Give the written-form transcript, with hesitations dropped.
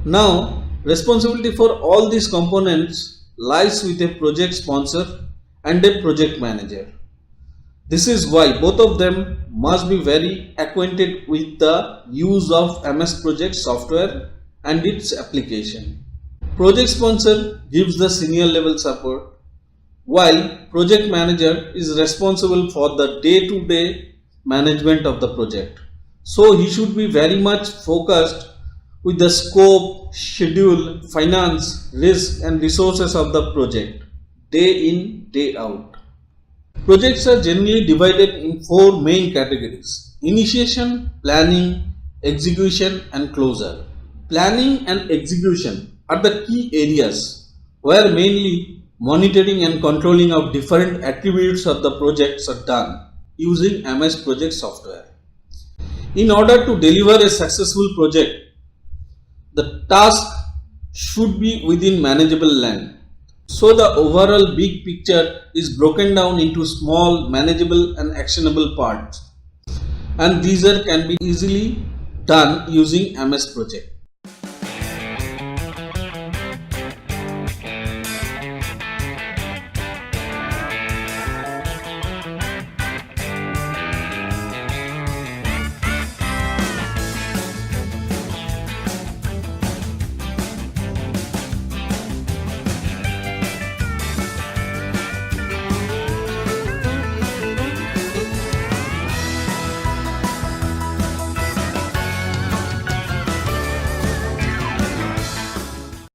Now, responsibility for all these components lies with a project sponsor and a project manager. This is why both of them must be very acquainted with the use of MS Project software and its application. Project sponsor gives the senior level support, while project manager is responsible for the day-to-day management of the project. So he should be very much focused with the scope, schedule, finance, risk and resources of the project day in, day out. Projects are generally divided in four main categories: initiation, planning, execution and closure. Planning and execution are the key areas where mainly monitoring and controlling of different attributes of the projects are done using MS Project software. In order to deliver a successful project, the task should be within manageable length. So the overall big picture is broken down into small, manageable and actionable parts, and these can be easily done using MS Project.